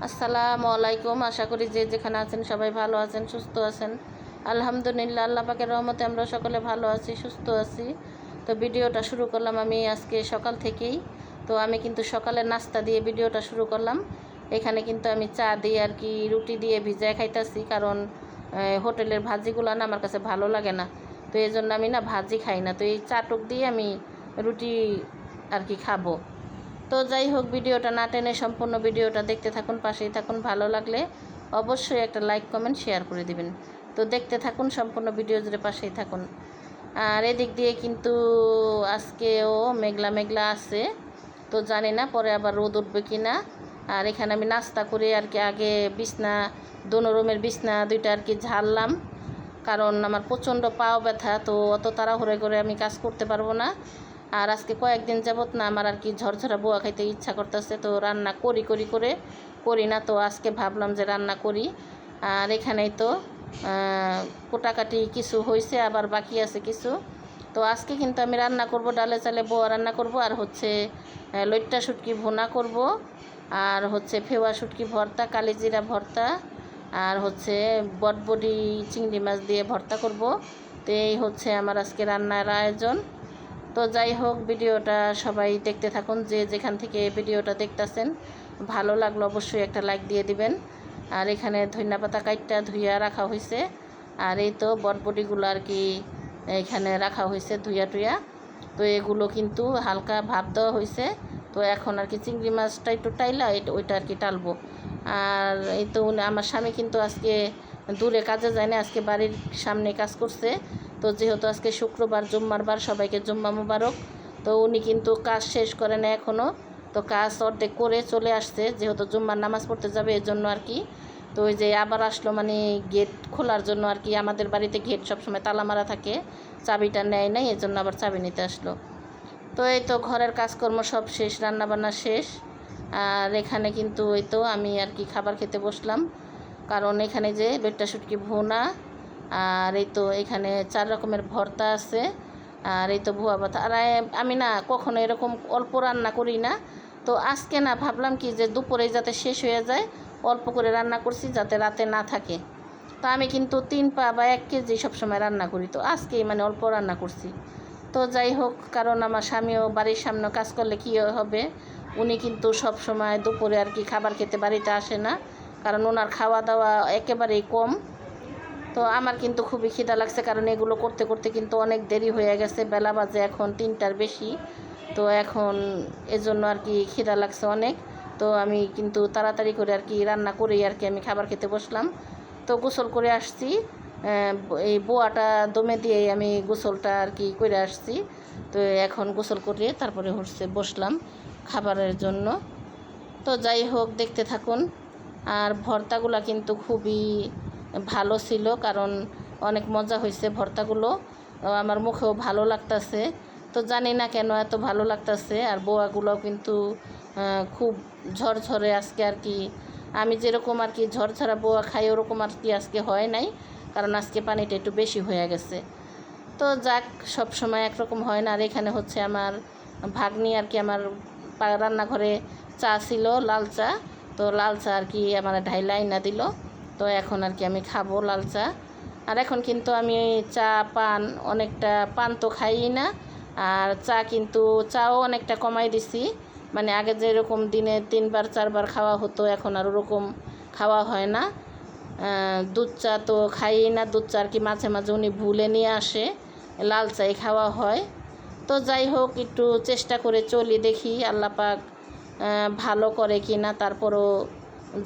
আসসালামু আলাইকুম। আশা করি যে যেখানে আছেন সবাই ভালো আছেন, সুস্থ আছেন। আলহামদুলিল্লাহ, আল্লাহ পাকের রহমতে আমরা সকলে ভালো আছি, সুস্থ আছি। তো ভিডিওটা শুরু করলাম আমি আজকে সকাল থেকেই। তো আমি কিন্তু সকালের নাস্তা দিয়ে ভিডিওটা শুরু করলাম। এখানে কিন্তু আমি চা দিয়ে আর কি রুটি দিয়ে ভিজায় খাইতেছি, কারণ হোটেলের ভাজিগুলো না আমার কাছে ভালো লাগে না। তো এই জন্য আমি না ভাজি খাই না, তো এই চাটুক দিয়ে আমি রুটি আর কি খাবো। তো যাই হোক, ভিডিওটা না টেনে সম্পূর্ণ ভিডিওটা দেখতে থাকুন, পাশেই থাকুন। ভালো লাগলে অবশ্যই একটা লাইক কমেন্ট শেয়ার করে দিবেন। তো দেখতে থাকুন, সম্পূর্ণ ভিডিও জুড়ে পাশেই থাকুন। আর এদিক দিয়ে কিন্তু আজকেও মেঘলা মেঘলা আছে, তো জানি না পরে আবার রোদ উঠবে কি না। আর এখানে আমি নাস্তা করে আর কি আগে বিছনা, দোনো রুমের বিছনা দুইটা আর কি ঝাড়লাম, কারণ আমার প্রচণ্ড পাও ব্যথা, তো অত তাড়াহুড়ো করে আমি কাজ করতে পারবো না। আর আজকে কয়েকদিন যাবত না আমার আর কি ঝরঝরা বোয়া খাইতে ইচ্ছা করতেছে, তো রান্না করি না। তো আজকে ভাবলাম যে রান্না করি। আর এখানেই তো কোটাকাটি কিছু হয়েছে, আবার বাকি আছে কিছু। তো আজকে কিন্তু আমি রান্না করব, ডালে চালে বোয়া রান্না করব, আর হচ্ছে লইট্টা শুটকি ভুনা করব, আর হচ্ছে ফেওয়া শুটকি ভর্তা, কালিজিরা ভর্তা, আর হচ্ছে বটবডি চিংড়ি মাছ দিয়ে ভর্তা করব। তো এই হচ্ছে আমার আজকে রান্নার আয়োজন। তো যাই হোক, ভিডিওটা সবাই দেখতে থাকুন, যে যেখান থেকে ভিডিওটা দেখতেছেন। ভালো লাগলো অবশ্যই একটা লাইক দিয়ে দিবেন। আর এখানে ধনিয়াপাতা কাইটটা ধুইয়া রাখা হয়েছে, আর এই তো বটবডিগুলো আর কি এখানে রাখা হয়েছে ধুইয়া টুইয়া। তো এগুলো কিন্তু হালকা ভাপ দেওয়া হয়েছে। তো এখন আর কি চিংড়ি মাছটা একটু টাইলা ওইটা আর কি টালবো। আর এই তো আমার স্বামী কিন্তু আজকে দূরে কাজে যায় না, আজকে বাড়ির সামনে কাজ করছে। তো যেহেতু আজকে শুক্রবার, জুম্মার বার, সবাইকে জুম্মা মুবারক। তো উনি কিন্তু কাজ শেষ করে না এখনও, তো কাজ অর্ধেক করে চলে আসছে, যেহেতু জুম্মার নামাজ পড়তে যাবে এর জন্য আর কি। তো ওই যে আবার আসলো, মানে গেট খোলার জন্য আর কি। আমাদের বাড়িতে গেট সবসময় তালা মারা থাকে, চাবিটা নেয় নাই, এর জন্য আবার চাবি নিতে আসলো। তো এই তো ঘরের কাজকর্ম সব শেষ, রান্নাবান্না শেষ। আর এখানে কিন্তু ওই তো আমি আর কি খাবার খেতে বসলাম, কারণ এখানে যে লইট্টা শুটকি ভুনা, আর এই তো এখানে 4 রকমের ভর্তা আছে, আর এই তো ভুয়া ভাত। আর আমি না কখনো এরকম অল্প রান্না করি না। তো আজকে না ভাবলাম কি যে দুপুরেই যাতে শেষ হয়ে যায়, অল্প করে রান্না করছি যাতে রাতে না থাকে। তো আমি কিন্তু 3 পা বা 1 কেজি সবসময় রান্না করি, তো আজকেই মানে অল্প রান্না করছি। তো যাই হোক, কারণ আমার স্বামীও বাড়ির সামনে কাজ করলে কী হবে, উনি কিন্তু সব সময় দুপুরে আর কি খাবার খেতে বাড়িতে আসে না, কারণ ওনার খাওয়া দাওয়া একেবারেই কম। তো আমার কিন্তু খুবই খিদা লাগছে, কারণ এগুলো করতে করতে কিন্তু অনেক দেরি হয়ে গেছে, বেলা বাজে এখন 3টার বেশি। তো এখন এজন্য আর কি খিদা লাগছে অনেক। তো আমি কিন্তু তাড়াতাড়ি করে আর কি রান্না করেই আর কি আমি খাবার খেতে বসলাম। তো গোসল করে আসছি, এই বোয়াটা দমে দিয়েই আমি গোসলটা আর কি করে আসছি। তো এখন গোসল করে তারপরে বসলাম খাবারের জন্য। তো যাই হোক, দেখতে থাকুন। আর ভর্তাগুলো কিন্তু খুবই ভালো ছিল, কারণ অনেক মজা হয়েছে ভর্তাগুলো, আমার মুখেও ভালো লাগতেছে। তো জানি না কেন এত ভালো লাগতেছে। আর বোয়াগুলোও কিন্তু খুব ঝরঝরে আজকে আর কি। আমি যেরকম আর কি ঝরঝরা বোয়া খাই ওরকম আর কি আজকে হয় নাই, কারণ আজকে পানিটা একটু বেশি হয়ে গেছে। তো যাক, সব সময় একরকম হয় না। আর এখানে হচ্ছে আমার ভাগ্নি আর কি আমার রান্নাঘরে চা ছিল, লাল চা। তো লাল চা আর কি আমার ঢাইলাই না দিল। তো এখন আর কি আমি খাবো লাল চা। আর এখন কিন্তু আমি চা পান অনেকটা, পান তো খাই না, আর চা কিন্তু চাও অনেকটা কমাই দিছি। মানে আগে যেরকম দিনে 3বার 4বার খাওয়া হতো, এখন আর ওরকম খাওয়া হয় না। দুধ চা তো খাই না, দুধ চা আর কি মাঝে মাঝে উনি ভুলে নিয়ে আসে, লাল চাই খাওয়া হয়। তো যাই হোক, একটু চেষ্টা করে চলি, দেখি আল্লাহ পাক ভালো করে কি না। তারপরও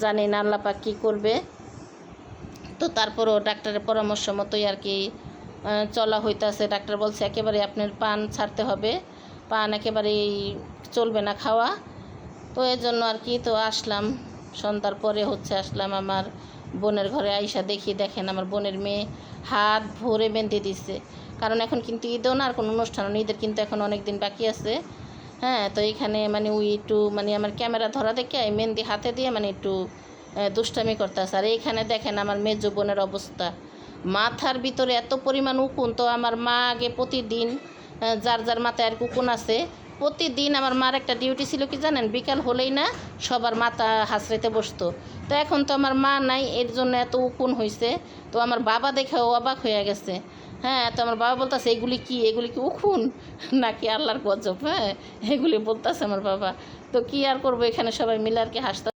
জানি না আল্লাহ পাক কী করবে। তো তারপরও ডাক্তারের পরামর্শ মতোই আর কি চলা হইতাছে। ডাক্তার বলছে একেবারে আপনার পান ছাড়তে হবে, পান একেবারেই চলবে না খাওয়া। তো এই জন্য আর কি তো আসলাম, সন্ধ্যার পরে আসলাম আমার বোনের ঘরে। আইসা দেখেন আমার বোনের মেয়ে হাত ভরে মেহেন্দি দিচ্ছে, কারণ এখন কিন্তু ঈদও না, আর কোনো অনুষ্ঠান নেই, ঈদের কিন্তু এখন অনেক দিন বাকি আছে। হ্যাঁ, তো এইখানে মানে ওই একটু মানে আমার ক্যামেরা ধরা দেখে মেহেন্দি হাতে দিয়ে মানে একটু দুষ্টামি করতেছে। আর এইখানে দেখেন আমার মেজো বোনের অবস্থা, মাথার ভিতরে এত পরিমাণ উকুন। তো আমার মা আগে প্রতিদিন যার যার মাথায় আর উকুন আছে প্রতিদিন আমার মার একটা ডিউটি ছিল কি জানেন, বিকাল হলেই না সবার মাথা হাসড়াইতে বসতো। তো এখন তো আমার মা নাই, এর জন্য এত উকুন হয়েছে। তো আমার বাবা দেখেও অবাক হয়ে গেছে। হ্যাঁ, তো আমার বাবা বলতেছে এগুলি কি উকুন নাকি আল্লাহর গজব? হ্যাঁ, এগুলি বলতেছে আমার বাবা। তো কি আর করবো, এখানে সবাই মিলে আর কি হাসতে